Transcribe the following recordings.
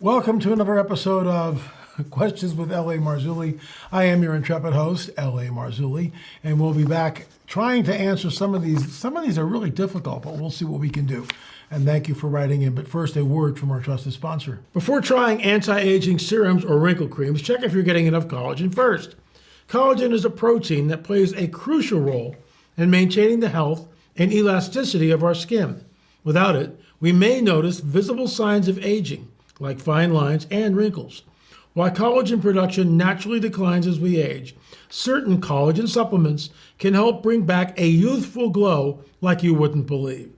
Welcome to another episode of Questions with L.A. Marzulli. I am your intrepid host, L.A. Marzulli, and we'll be back trying to answer some of these. Some of these are really difficult, but we'll see what we can do. And thank you for writing in. But first, a word from our trusted sponsor. Before trying anti-aging serums or wrinkle creams, check if you're getting enough collagen first. Collagen is a protein that plays a crucial role in maintaining the health and elasticity of our skin. Without it, we may notice visible signs of aging, like fine lines and wrinkles. While collagen production naturally declines as we age, certain collagen supplements can help bring back a youthful glow like you wouldn't believe.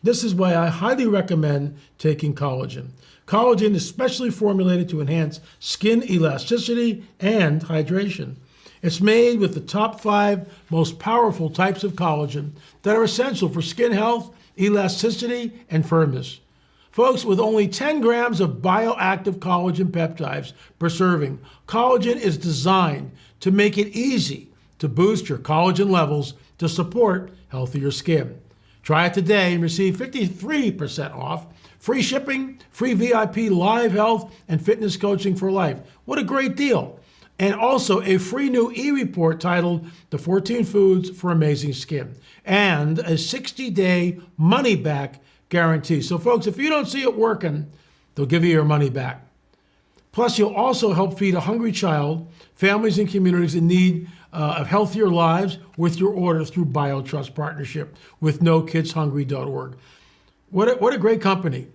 This is why I highly recommend taking collagen. Collagen is specially formulated to enhance skin elasticity and hydration. It's made with the top 5 most powerful types of collagen that are essential for skin health, elasticity, and firmness. Folks, with only 10 grams of bioactive collagen peptides per serving, collagen is designed to make it easy to boost your collagen levels to support healthier skin. Try it today and receive 53% off, free shipping, free VIP live health and fitness coaching for life. What a great deal. And also a free new e-report titled The 14 Foods for Amazing Skin and a 60-day money-back guarantee. So folks, if you don't see it working, they'll give you your money back. Plus, you'll also help feed a hungry child, families and communities in need of healthier lives with your order through BioTrust partnership with NoKidsHungry.org. What a great company.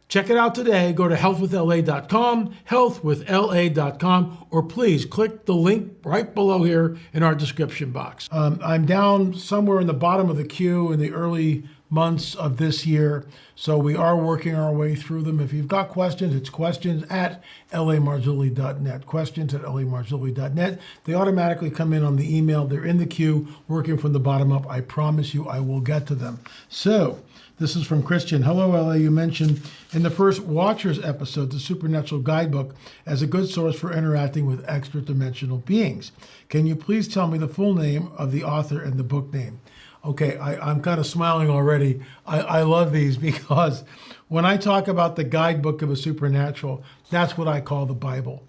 Check it out today. Go to healthwithla.com, healthwithla.com, or please click the link right below here in our description box. I'm down somewhere in the bottom of the queue in the early months of this year, so we are working our way through them. If you've got questions, it's questions at lamarzulli.net. Questions at lamarzulli.net. They automatically come in on the email. They're in the queue, working from the bottom up. I promise you I will get to them. So, this is from Christian. Hello, LA. You mentioned in the first Watchers episode the Supernatural Guidebook as a good source for interacting with extra-dimensional beings. Can you please tell me the full name of the author and the book name? Okay, I'm kind of smiling already. I love these because when I talk about the Guidebook of a Supernatural, that's what I call the Bible.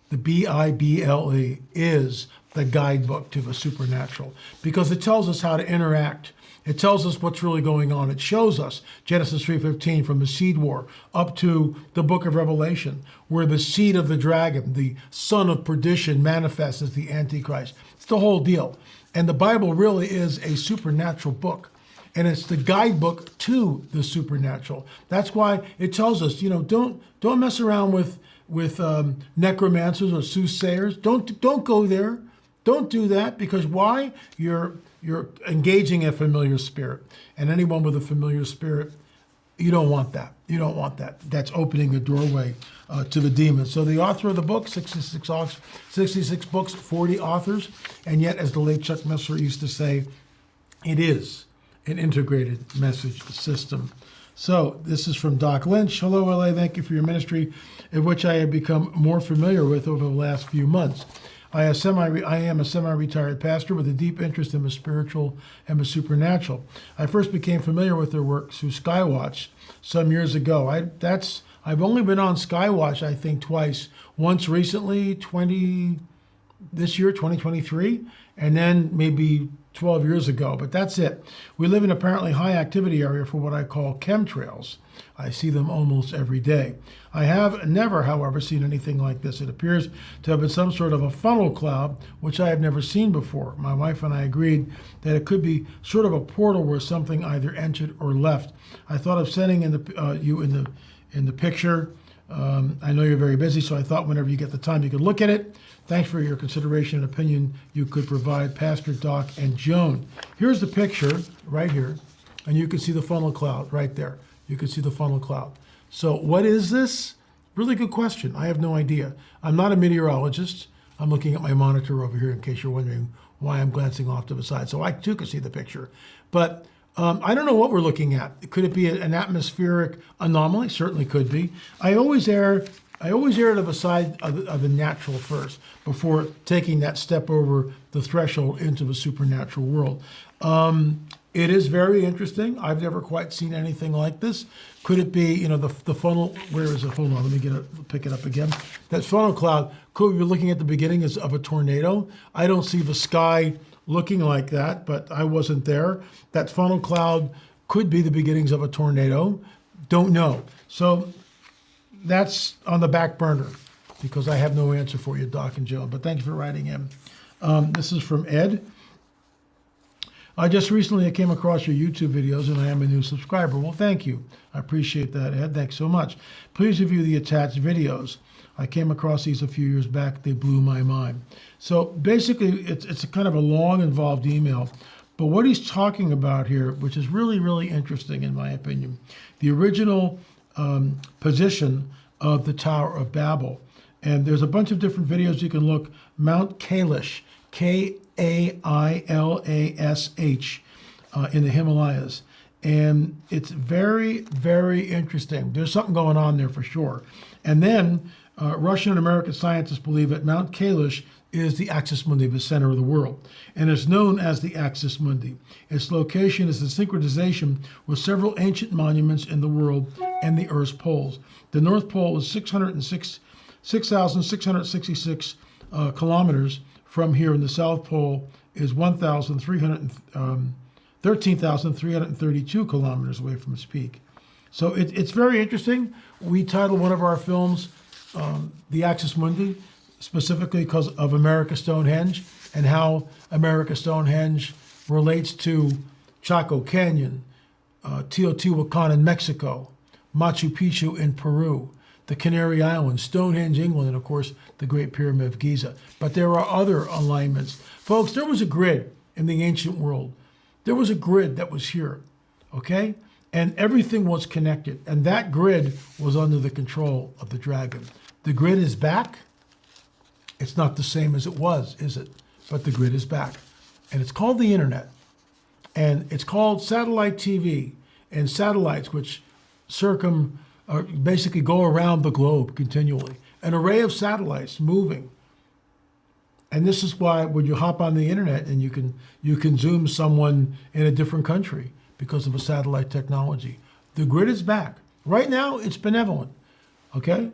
The Bible is the guidebook to the supernatural because it tells us how to interact. It tells us what's really going on. It shows us Genesis 3:15 from the seed war up to the book of Revelation, where the seed of the dragon, the son of perdition, manifests as the Antichrist. It's the whole deal. And the Bible really is a supernatural book. And it's the guidebook to the supernatural. That's why it tells us, don't mess around with necromancers or soothsayers. Don't go there. Don't do that, because why? You're engaging a familiar spirit. And anyone with a familiar spirit, you don't want that. You don't want that. That's opening a doorway to the demons. So the author of the book, 66 books, 40 authors, and yet, as the late Chuck Messer used to say, it is an integrated message system. So this is from Doc Lynch. Hello, LA. Thank you for your ministry, in which I have become more familiar with over the last few months. I am a semi-retired pastor with a deep interest in the spiritual and the supernatural. I first became familiar with their work through Skywatch some years ago. I've only been on Skywatch, I think, twice. Once recently, this year, 2023, and then maybe 12 years ago, but that's it. We live in an apparently high activity area for what I call chemtrails. I see them almost every day. I have never, however, seen anything like this. It appears to have been some sort of a funnel cloud, which I have never seen before. My wife and I agreed that it could be sort of a portal where something either entered or left. I thought of sending you in the picture. I know you're very busy, so I thought whenever you get the time, you could look at it. Thanks for your consideration and opinion you could provide, Pastor Doc and Joan. Here's the picture right here, and you can see the funnel cloud right there. You can see the funnel cloud. So what is this? Really good question. I have no idea. I'm not a meteorologist. I'm looking at my monitor over here in case you're wondering why I'm glancing off to the side. So I too can see the picture. But I don't know what we're looking at. Could it be an atmospheric anomaly? Certainly could be. I always err to the side of the natural first before taking that step over the threshold into the supernatural world. It is very interesting. I've never quite seen anything like this. Could it be, the funnel, where is it? Hold on, let me pick it up again. That funnel cloud, could we be looking at the beginning of a tornado? I don't see the sky looking like that, but I wasn't there. That funnel cloud could be the beginnings of a tornado. Don't know. So that's on the back burner because I have no answer for you, Doc and Joan, but thank you for writing in. This is from Ed. I just recently came across your YouTube videos and I am a new subscriber. Well, thank you. I appreciate that, Ed. Thanks so much. Please review the attached videos. I came across these a few years back. They blew my mind. So basically, it's a kind of a long, involved email. But what he's talking about here, which is really, really interesting in my opinion, the original position of the Tower of Babel. And there's a bunch of different videos you can look. Mount Kailash, Kailash, in the Himalayas. And it's very, very interesting. There's something going on there for sure. And then Russian and American scientists believe that Mount Kailash is the axis mundi, the center of the world, and it's known as the axis mundi. Its location is the synchronization with several ancient monuments in the world and the Earth's poles. The North Pole is 6,666 kilometers from here, and the South Pole is 13,332 kilometers away from its peak. So it's very interesting. We titled one of our films The Axis Mundi, specifically because of America Stonehenge and how America Stonehenge relates to Chaco Canyon, Teotihuacan in Mexico, Machu Picchu in Peru, the Canary Islands, Stonehenge, England, and of course, the Great Pyramid of Giza. But there are other alignments. Folks, there was a grid in the ancient world. There was a grid that was here, okay? And everything was connected. And that grid was under the control of the dragon. The grid is back. It's not the same as it was, is it? But the grid is back. And it's called the internet. And it's called satellite TV. And satellites, which basically go around the globe continually. An array of satellites moving. And this is why when you hop on the internet and you can zoom someone in a different country because of a satellite technology. The grid is back. Right now, it's benevolent, okay?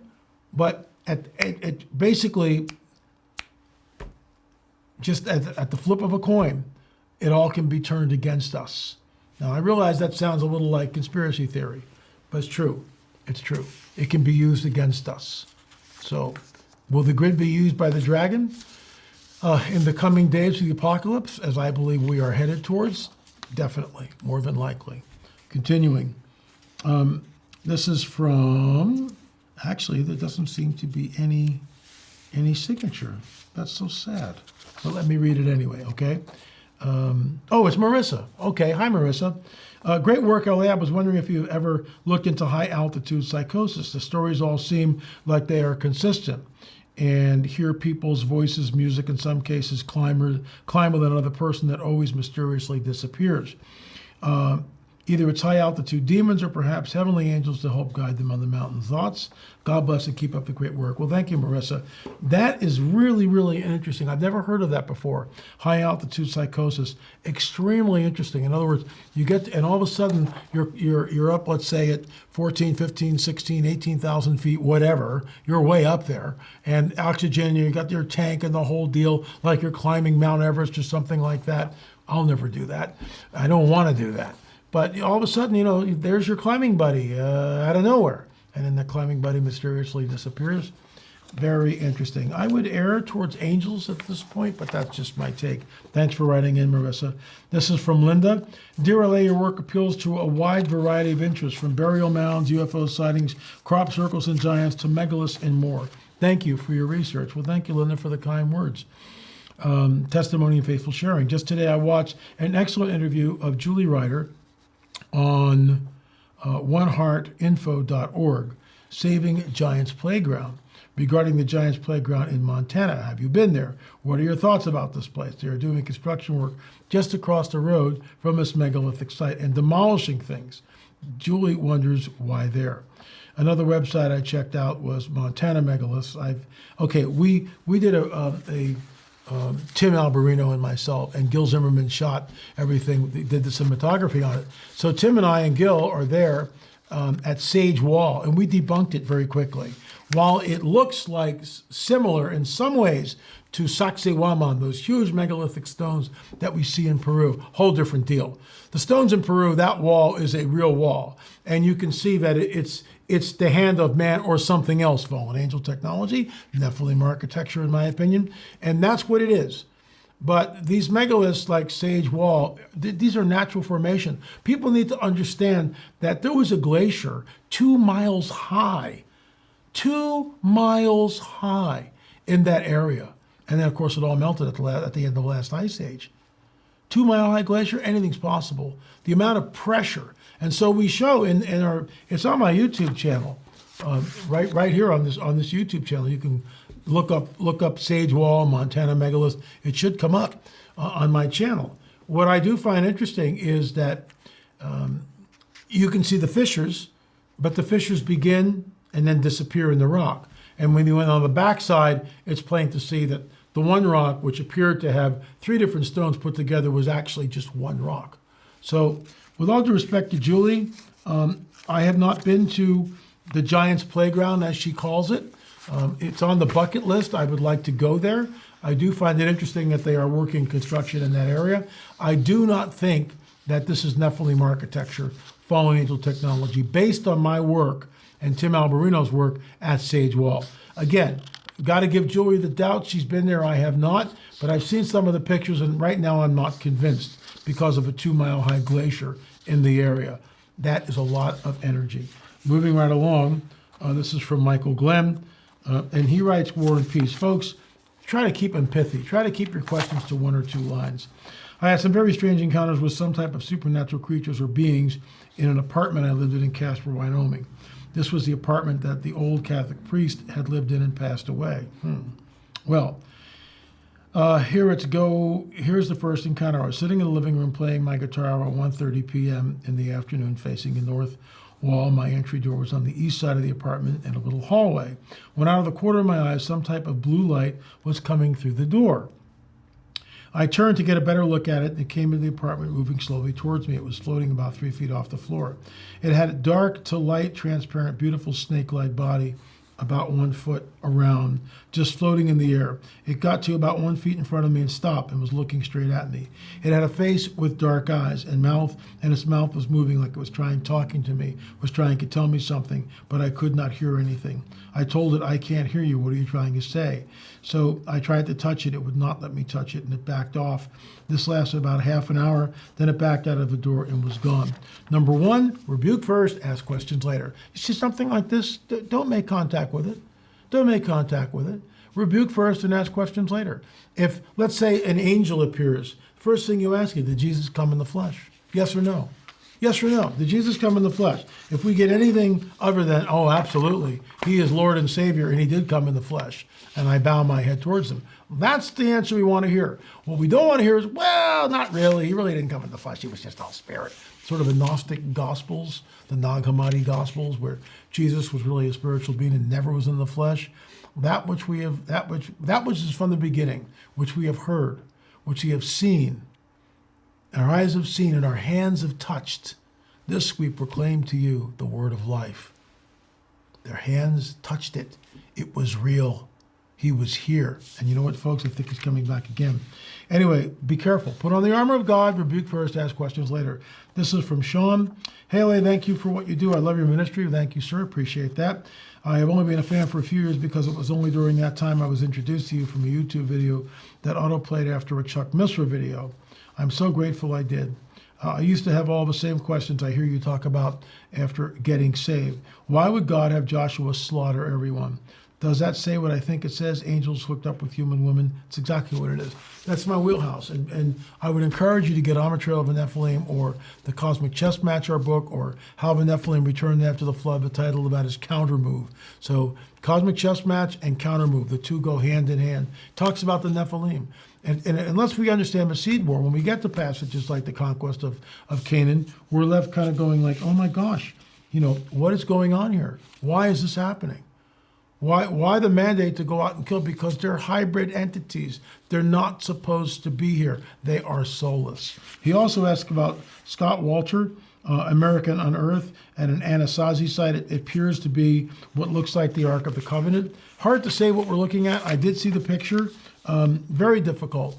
But it basically, just at the flip of a coin, it all can be turned against us. Now, I realize that sounds a little like conspiracy theory, but it's true. It's true. It can be used against us. So, will the grid be used by the dragon in the coming days of the apocalypse, as I believe we are headed towards? Definitely, more than likely. Continuing. This is from, actually, there doesn't seem to be any signature. That's so sad. But let me read it anyway, okay? Oh, it's Marissa. Okay, hi, Marissa. Great work, LA. I was wondering if you've ever looked into high-altitude psychosis. The stories all seem like they are consistent. And hear people's voices, music, in some cases, climb with another person that always mysteriously disappears. Either it's high-altitude demons or perhaps heavenly angels to help guide them on the mountain thoughts. God bless and keep up the great work. Well, thank you, Marissa. That is really, really interesting. I've never heard of that before. High-altitude psychosis, extremely interesting. In other words, you get and all of a sudden you're up, let's say, at 14, 15, 16, 18,000 feet, whatever. You're way up there. And oxygen, you got your tank and the whole deal, like you're climbing Mount Everest or something like that. I'll never do that. I don't want to do that. But all of a sudden, there's your climbing buddy out of nowhere. And then the climbing buddy mysteriously disappears. Very interesting. I would err towards angels at this point, but that's just my take. Thanks for writing in, Marissa. This is from Linda. Dear LA, your work appeals to a wide variety of interests, from burial mounds, UFO sightings, crop circles and giants, to megaliths and more. Thank you for your research. Well, thank you, Linda, for the kind words. Testimony and faithful sharing. Just today, I watched an excellent interview of Julie Ryder on oneheartinfo.org, Saving Giants Playground, regarding the Giants Playground in Montana. Have you been there? What are your thoughts about this place? They are doing construction work just across the road from this megalithic site and demolishing things. Julie wonders why there. Another website I checked out was Montana Megaliths. We did a Tim Alberino and myself, and Gil Zimmerman shot everything, they did the cinematography on it. So Tim and I and Gil are there at Sage Wall, and we debunked it very quickly. While it looks like similar in some ways to Sacsayhuaman, those huge megalithic stones that we see in Peru, whole different deal. The stones in Peru, that wall is a real wall, and you can see that it's the hand of man or something else, fallen angel technology, Nephilim architecture in my opinion, and that's what it is. But these megaliths like Sage Wall, these are natural formation. People need to understand that there was a glacier 2 miles high, 2 miles high in that area. And then of course it all melted at the end of the last ice age. 2 mile high glacier, anything's possible. The amount of pressure. And so we show in our, it's on my YouTube channel, right here on this YouTube channel. You can look up Sage Wall, Montana megalith. It should come up on my channel. What I do find interesting is that you can see the fissures, but the fissures begin and then disappear in the rock. And when you went on the backside, it's plain to see that the one rock, which appeared to have 3 different stones put together, was actually just one rock. So with all due respect to Julie, I have not been to the Giants Playground, as she calls it. It's on the bucket list. I would like to go there. I do find it interesting that they are working construction in that area. I do not think that this is Nephilim architecture, fallen angel technology, based on my work and Tim Alberino's work at Sage Wall. Again, got to give Julie the doubt. She's been there. I have not. But I've seen some of the pictures, and right now I'm not convinced because of a 2 mile high glacier in the area. That is a lot of energy. Moving right along, this is from Michael Glenn, and he writes War and Peace. Folks, try to keep them pithy. Try to keep your questions to 1 or 2 lines. I had some very strange encounters with some type of supernatural creatures or beings in an apartment I lived in Casper, Wyoming. This was the apartment that the old Catholic priest had lived in and passed away. Well, here's the first encounter. I was sitting in the living room playing my guitar around 1:30 p.m. in the afternoon, facing the north wall. My entry door was on the east side of the apartment in a little hallway. When out of the corner of my eye, some type of blue light was coming through the door. I turned to get a better look at it, and it came into the apartment, moving slowly towards me. It was floating about 3 feet off the floor. It had a dark to light, transparent, beautiful snake-like body, about 1 foot around, just floating in the air. It got to about 1 foot in front of me and stopped and was looking straight at me. It had a face with dark eyes and mouth, and its mouth was moving like it was talking to me, was trying to tell me something, but I could not hear anything. I told it, I can't hear you. What are you trying to say? So I tried to touch it. It would not let me touch it, and it backed off. This lasted about half an hour. Then it backed out of the door and was gone. Number 1, rebuke first, ask questions later. You see something like this, don't make contact with it. Don't make contact with it. Rebuke first and ask questions later. If, let's say, an angel appears, first thing you ask is, did Jesus come in the flesh? Yes or no? Yes or no? Did Jesus come in the flesh? If we get anything other than, oh, absolutely, he is Lord and Savior, and he did come in the flesh, and I bow my head towards him, that's the answer we want to hear. What we don't want to hear is, well, not really. He really didn't come in the flesh. He was just all spirit. Sort of the Gnostic Gospels, the Nag Hammadi Gospels, where Jesus was really a spiritual being and never was in the flesh. That which is from the beginning, which we have heard, which we have seen, our eyes have seen and our hands have touched. This we proclaim to you, the word of life. Their hands touched it. It was real. He was here. And you know what, folks? I think he's coming back again. Anyway, be careful. Put on the armor of God. Rebuke first, ask questions later. This is from Sean. Hey, LA, thank you for what you do. I love your ministry. Thank you, sir. Appreciate that. I have only been a fan for a few years because it was only during that time I was introduced to you from a YouTube video that autoplayed after a Chuck Missler video. I'm so grateful I did. I used to have all the same questions I hear you talk about after getting saved. Why would God have Joshua slaughter everyone? Does that say what I think it says? Angels hooked up with human women? It's exactly what it is. That's my wheelhouse. And I would encourage you to get On the Trail of the Nephilim or The Cosmic Chess Match, our book, or How the Nephilim Returned After the Flood. The title of that is Counter Move. So Cosmic Chess Match and Counter Move, the two go hand in hand. Talks about the Nephilim. And unless we understand the seed war, when we get to passages like the conquest of Canaan, we're left kind of going like, oh my gosh, what is going on here? Why is this happening? Why the mandate to go out and kill? Because they're hybrid entities. They're not supposed to be here. They are soulless. He also asked about Scott Walter, American Unearthed, and an Anasazi site. It appears to be what looks like the Ark of the Covenant. Hard to say what we're looking at. I did see the picture. Very difficult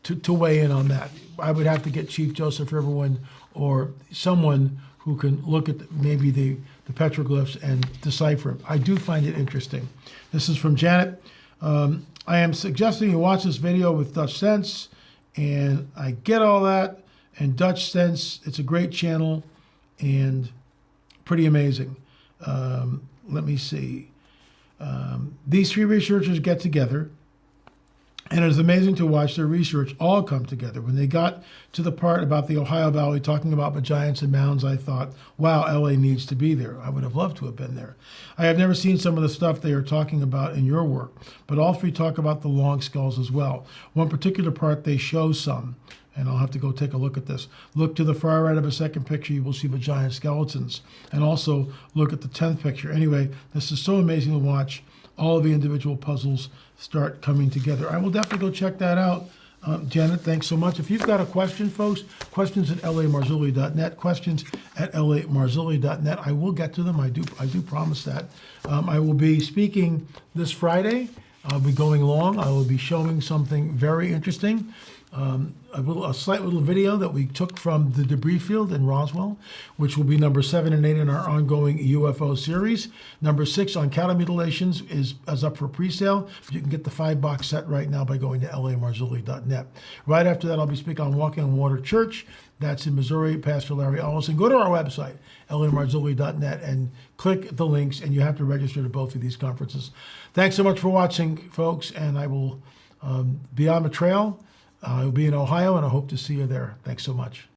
to weigh in on that. I would have to get Chief Joseph Riverwind or someone who can look at maybe the petroglyphs and decipher it. I do find it interesting. This is from Janet. I am suggesting you watch this video with Dutch Sense, and I get all that. And Dutch Sense, it's a great channel and pretty amazing. Let me see. These three researchers get together, and it is amazing to watch their research all come together. When they got to the part about the Ohio Valley, talking about the giants and mounds, I thought, wow, LA needs to be there. I would have loved to have been there. I have never seen some of the stuff they are talking about in your work, but all three talk about the long skulls as well. One particular part, they show some, and I'll have to go take a look at this. Look to the far right of a second picture, you will see the giant skeletons. And also look at the 10th picture. Anyway, this is so amazing to watch all of the individual puzzles start coming together. I will definitely go check that out. Janet, thanks so much. If you've got a question, folks, questions at lamarzulli.net, questions at lamarzulli.net. I will get to them. I do promise that. I will be speaking this Friday. I'll be going long. I will be showing something very interesting. A slight little video that we took from the debris field in Roswell, which will be number 7 and 8 in our ongoing UFO series. Number 6 on cattle mutilations is up for pre-sale. You can get the 5-box set right now by going to lamarzulli.net. Right after that, I'll be speaking on Walking on Water Church. That's in Missouri, Pastor Larry Ellison. Go to our website, lamarzulli.net, and click the links, and you have to register to both of these conferences. Thanks so much for watching, folks, and I will be on the trail. I'll be in Ohio, and I hope to see you there. Thanks so much.